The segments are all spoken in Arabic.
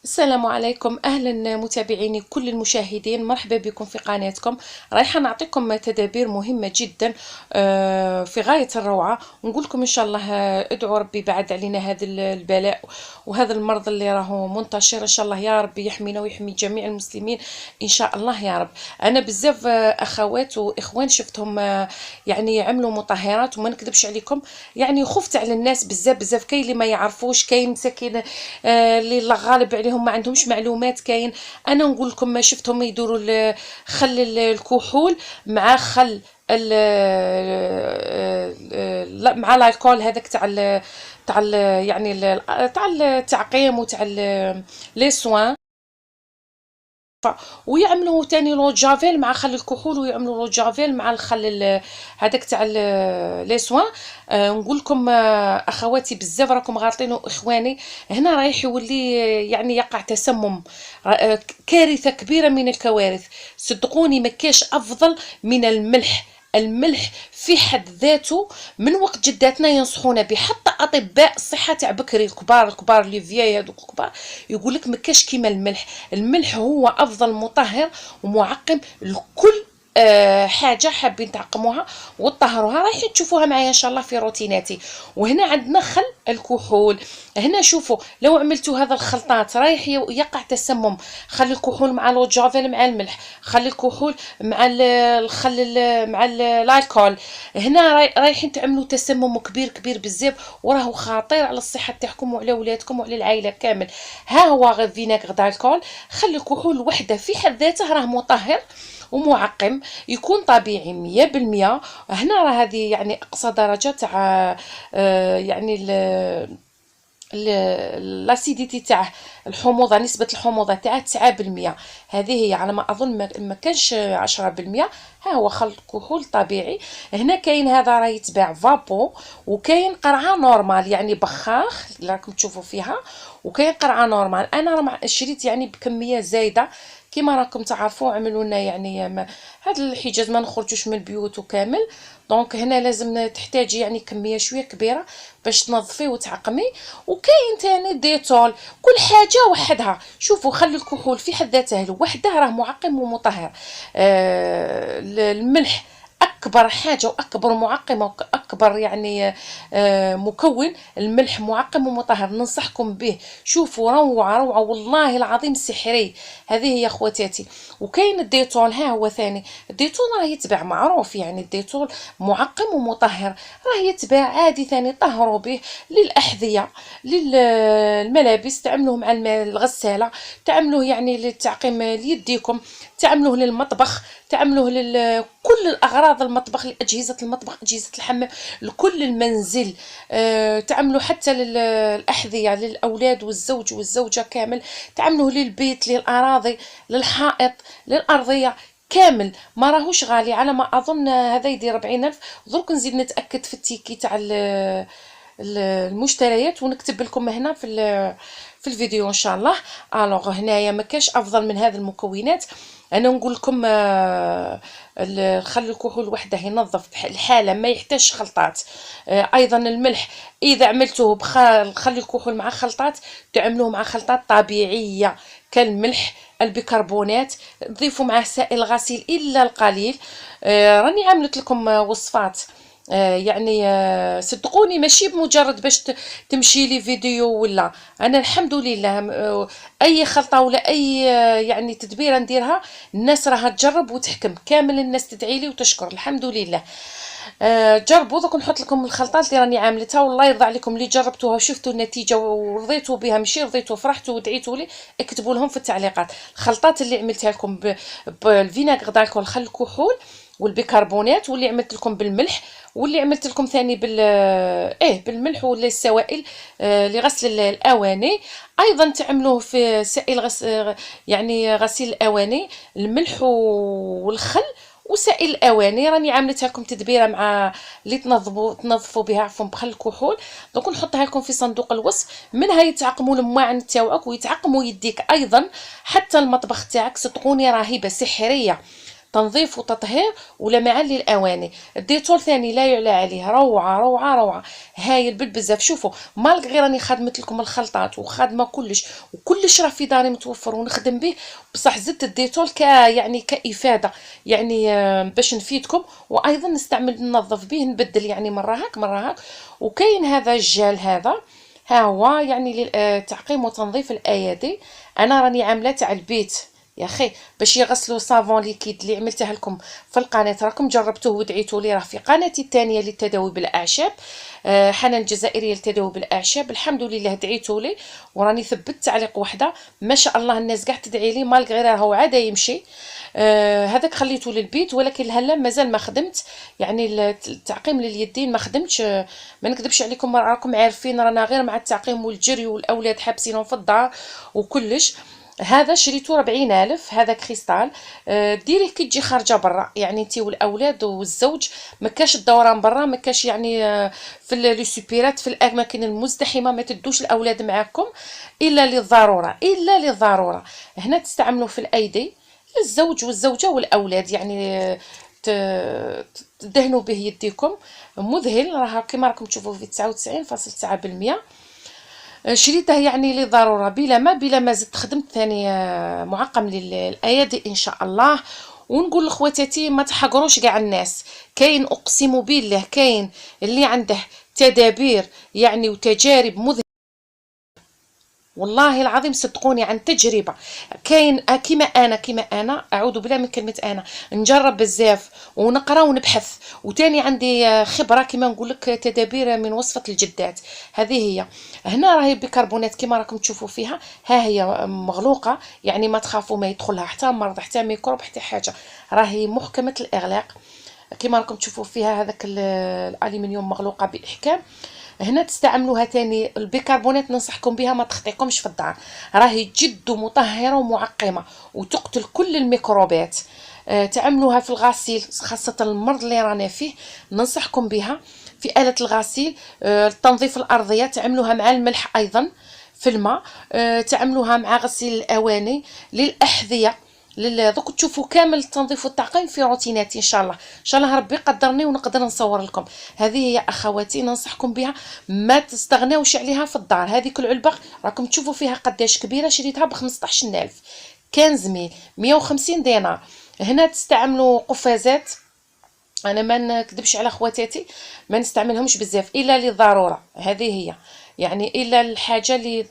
السلام عليكم، اهلا متابعيني كل المشاهدين، مرحبا بكم في قناتكم. رايحه نعطيكم تدابير مهمه جدا في غايه الروعه، ونقول لكم ان شاء الله ادعوا ربي بعد علينا هذا البلاء وهذا المرض اللي راهو منتشر. ان شاء الله يا رب يحمينا ويحمي جميع المسلمين ان شاء الله يا رب. انا بزاف اخوات واخوان شفتهم يعني يعملوا مطهرات، وما نكذبش عليكم يعني خفت على الناس بزاف. كاين اللي ما يعرفوش، كاين مساكين اللي الله غالب عليهم ما عندهمش معلومات. كاين انا نقول لكم ما شفتهم يدوروا خل الكحول مع خل لا مع الكحول هذاك يعني تاع التعقيم وتاع لي سوان، ويعملوا تاني لو جافيل مع خل الكحول، ويعملوا لو جافيل مع الخل هذاك تاع لي سوان. نقول لكم اخواتي بزاف راكم غالطين، واخواني هنا رايح يولي يعني يقع تسمم، كارثه كبيره من الكوارث. صدقوني ما كاش افضل من الملح. الملح في حد ذاته من وقت جداتنا ينصحونا به، حتى اطباء الصحه تاع بكري الكبار اللي فياي هذوك الكبار يقول لك ما كاش كيما الملح. الملح هو افضل مطهر ومعقم لكل حاجه حابين تعقموها وتطهروها. رايحين تشوفوها معايا ان شاء الله في روتيناتي. وهنا عندنا خل الكحول. هنا شوفوا لو عملتوا هذا الخلطات رايح يقع تسمم. خل الكحول مع لو جافيل مع الملح، خل الكحول مع الخل مع الكحول، هنا رايحين تعملوا تسمم كبير بزاف، وراه خطير على الصحه تاعكم وعلى ولادكم وعلى العائله كامل. ها هو فينيغ دالكول. خل الكحول وحده في حد ذاته راه مطهر ومعقم، يكون طبيعي 100%. هنا راه هذه يعني اقصى درجه تاع يعني لاسيديتي تاعه، الحموضه، نسبه الحموضه تاعه 9%. هذه هي على ما اظن، ما كانش 10%. ها هو خلط كحول طبيعي. هنا كاين هذا راه يتباع فابو، وكاين قرعه نورمال يعني بخاخ اللي راكم تشوفوا فيها، وكاين قرعه نورمال. انا راه شريت يعني بكميه زايده كيما راكم تعرفوا. عملوا لنا يعني هاد الحجاز ما نخرجوش من البيوت وكامل، دونك هنا لازم تحتاجي يعني كميه شويه كبيره باش تنظفيه وتعقمي. وكاين تاني ديتول، كل حاجه وحدها. شوفوا خلي الكحول في حد ذاته لوحده راه معقم ومطهر. الملح اكبر حاجه واكبر معقم واكبر يعني مكون. الملح معقم ومطهر، ننصحكم به. شوفوا روعه والله العظيم سحري. هذه هي اخواتاتي. وكاين الديتول، ها هو ثاني. الديتول راه يتباع معروف، يعني الديتول معقم ومطهر، راه يتباع عادي ثاني. طهروا به للاحذيه، للملابس، تعملوه مع الغساله، تعملوه يعني للتعقيم ليديكم، تعملوه للمطبخ، تعملوه كل الاغراض المطبخ، لاجهزه المطبخ، اجهزه الحمام، لكل المنزل. تعملوا حتى للاحذيه للاولاد والزوج والزوجه كامل، تعملوه للبيت، للاراضي، للحائط، للارضيه كامل. ما راهوش غالي على ما اظن، هذا يدير 40,000. درك نزيد نتاكد في التيكي تاع المشتريات ونكتب لكم هنا في الفيديو ان شاء الله. الوغ هنايا ما كاش افضل من هذه المكونات. انا نقول لكم الخل الكحول وحده ينظف الحاله، ما يحتاجش خلطات. ايضا الملح اذا عملتوه خل الكحول مع خلطات، تعملوه مع خلطات طبيعيه كالملح، البيكربونات، تضيفوا معه سائل غسيل الا القليل. راني عملت لكم وصفات يعني صدقوني ماشي بمجرد باش تمشي لي فيديو ولا. انا الحمد لله اي خلطه ولا اي يعني تدبيره نديرها الناس راها تجرب وتحكم، كامل الناس تدعي لي وتشكر الحمد لله. جربوا. دوك نحط لكم الخلطات اللي راني عاملتها، والله يرضى عليكم اللي جربتوها وشفتوا النتيجه ورضيتوا بها، ماشي رضيتوا فرحتوا ودعيتوا لي، اكتبوا لهم في التعليقات الخلطات اللي عملتها لكم بالفينيغ دالكول، خل الكحول والبيكربونات، واللي عملت لكم بالملح، واللي عملت لكم ثاني بالملح ولا السوائل لغسل الاواني. ايضا تعملوه في سائل يعني غسيل الاواني، الملح والخل وسائل الاواني. راني عاملتها لكم تدبيره مع اللي تنظفوا بها عفوا بخل الكحول. دونك نحطها لكم في صندوق الوصف، منها يتعقموا المواعن تاعك ويتعقموا يديك ايضا، حتى المطبخ تاعك. صدقوني راهبه سحريه تنظيف وتطهير ولا معا للاواني. الديتول ثاني لا يعلى عليه، روعه روعه روعه، هايل بالبزاف. شوفوا مالك غير راني خادمت لكم الخلطات وخادمه كلش راه في داري متوفر ونخدم به، بصح زدت الديتول يعني كافاده، يعني باش نفيدكم، وايضا نستعمل ننظف به نبدل يعني مره هاك مره هاك. وكاين هذا الجال هذا، ها هو يعني لتعقيم وتنظيف الايادي. انا راني عامله تاع البيت يا اخي باش يغسلوا صافون ليكيد اللي عملته لكم في القناه، راكم جربتوه ودعيتوا لي، راه في قناتي الثانيه للتداوي بالاعشاب، حنان الجزائريه للتداوي بالاعشاب. الحمد لله دعيتوا لي وراني ثبت تعليق وحده ما شاء الله، الناس كاع تدعي لي، مالك غير راهو عاد يمشي. هذاك خليته للبيت، ولكن هلا مازال ما خدمت، يعني التعقيم لليدين ما خدمتش. ما نكذبش عليكم، راكم عارفين رانا غير مع التعقيم والجري والاولاد حابسينهم في الدار وكلش. هذا شريته 40,000، هذا كريستال. ديريه كي تجي خارجه برا، يعني انت والاولاد والزوج، ما كاش الدوران برا، ما كاش يعني في لي سوبيرات في الاماكن المزدحمه ما تدوش الاولاد معاكم الا للضروره، الا للضروره. هنا تستعملوا في الايدي الزوج والزوجه والاولاد، يعني تدهنوا به يديكم، مذهل. راه كما راكم تشوفوا في 99.9%. شريته يعني لضروره، بلا ما زدت خدمت ثاني معقم للايادي ان شاء الله. ونقول لخواتاتي ما تحقروش كاع الناس، كاين اقسم بالله كاين اللي عنده تدابير يعني وتجارب مذهله، والله العظيم صدقوني عن تجربه. كاين كيما انا اعوذ بالله من كلمه انا، نجرب بزاف ونقرا ونبحث، وتاني عندي خبره كيما نقول لك، تدابير من وصفه الجدات. هذه هي. هنا راهي بيكربونات كيما راكم تشوفوا فيها، ها هي مغلوقه، يعني ما تخافوا ما يدخلها حتى مرض حتى ميكروب حتى حاجه، راهي محكمه الاغلاق كيما راكم تشوفوا فيها. هذاك الالومنيوم مغلوقه باحكام. هنا تستعملوها تاني البيكربونات، ننصحكم بها ما تخطيكمش في الدار، راهي جد مطهره ومعقمه وتقتل كل الميكروبات. تعملوها في الغسيل، خاصه المرض اللي رانا فيه ننصحكم بها في آلة الغسيل. تنظيف الارضيه تعملوها مع الملح ايضا في الماء. تعملوها مع غسيل الاواني، للاحذيه، دوك تشوفوا كامل التنظيف والتعقيم في روتيناتي ان شاء الله. ان شاء الله ربي قدرني ونقدر نصور لكم. هذه هي اخواتي ننصحكم بها، ما تستغناوش عليها في الدار. هذيك العلبه راكم تشوفوا فيها قداش كبيره، شريتها ب 15,000، كان زميل 150 دينار. هنا تستعملوا قفازات، انا ما نكذبش على خواتاتي ما نستعملهمش بزاف الا للضروره. هذه هي يعني الا الحاجه اللي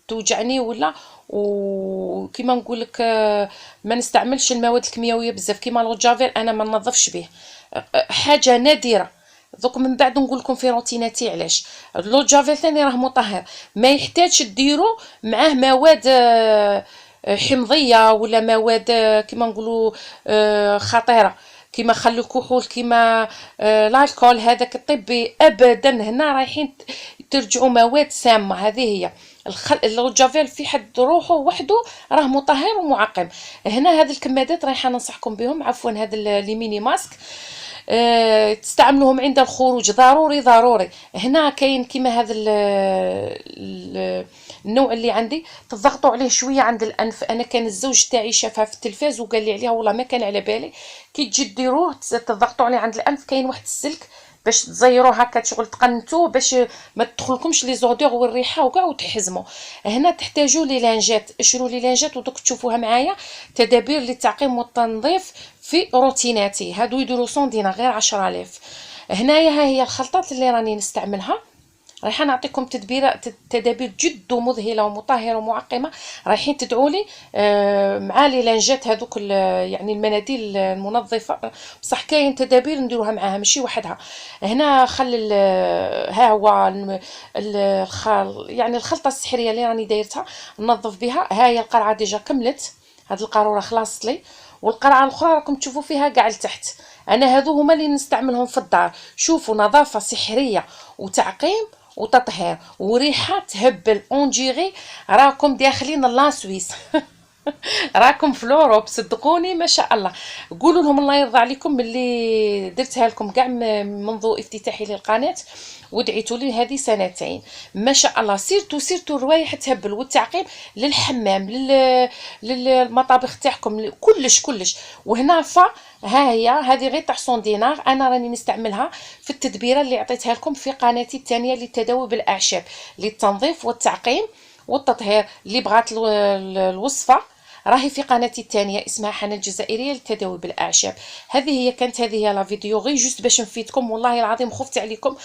توجعني ولا، وكما نقول لك ما نستعملش المواد الكيميائيه بزاف كيما لو جافيل، انا ما ننظفش به، حاجه نادره. دوك من بعد نقول لكم في روتيناتي علاش. لو جافيل ثاني راه مطهر، ما يحتاجش ديروا معاه مواد حمضيه ولا مواد كيما نقولوا خطيره، كيما خل الكحول، كيما الكحول هذاك الطبي، ابدا. هنا رايحين ترجعوا مواد سامه. هذه هي الجافيل في حد روحه وحده راه مطهر ومعقم. هنا هذه الكمادات رايحه ننصحكم بهم، عفوا هذا لي ميني ماسك تستعملوهم عند الخروج، ضروري. هنا كاين كيما هذا النوع اللي عندي، تضغطوا عليه شويه عند الانف. انا كان الزوج تاعي شافها في التلفاز وقال لي عليها، والله ما كان على بالي. كي تجي ديروه تضغطوا عليه عند الانف، كاين واحد السلك باش تزيروه هكا، شغل تقنتوه باش ما تدخلكمش لي زودور والريحه وكاع وتحزموا. هنا تحتاجوا لي لانجات، اشروا لي لانجات ودوك تشوفوها معايا، تدابير للتعقيم والتنظيف في روتيناتي. هادو يديروا 100 دينار غير 10,000. هنايا ها هي الخلطات اللي راني نستعملها، رايحه نعطيكم تدابير جد مذهله ومطهره ومعقمه. رايحين تدعوا لي مع لي لانجات هذوك يعني المناديل المنظفه، بصح كاين تدابير نديروها معاها ماشي وحدها. هنا ها هو يعني الخلطه السحريه اللي راني دايرتها ننظف بها. ها هي القرعه ديجا كملت، هاد القاروره خلاصت لي، والقرعه الاخرى راكم تشوفوا فيها كاع لتحت. انا هذو هما اللي نستعملهم في الدار. شوفوا نظافه سحريه وتعقيم وتطهير وريحه تهبل، اونجيغي راكم داخلين لا سويس. راكم في لوروب صدقوني ما شاء الله. قولوا لهم الله يرضى عليكم اللي درتها لكم كاع منذ افتتاحي للقناه، ودعيتوا لي هذه سنتين ما شاء الله. سيرتو الروايح تهبل والتعقيم للحمام للمطابخ تاعكم كلش. وهنا ها هي هذه غير طحسون دينار، انا راني نستعملها في التدبيره اللي عطيتها لكم في قناتي الثانيه للتداوي بالاعشاب، للتنظيف والتعقيم والتطهير. اللي بغات الوصفه راهي في قناتي الثانيه اسمها حنان الجزائريه للتداوي بالاعشاب. هذه هي لا فيديو غير جوست باش نفيدكم. والله العظيم خفت عليكم،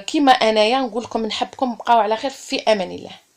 كيما انايا نقول لكم نحبكم، بقاو على خير في امان الله.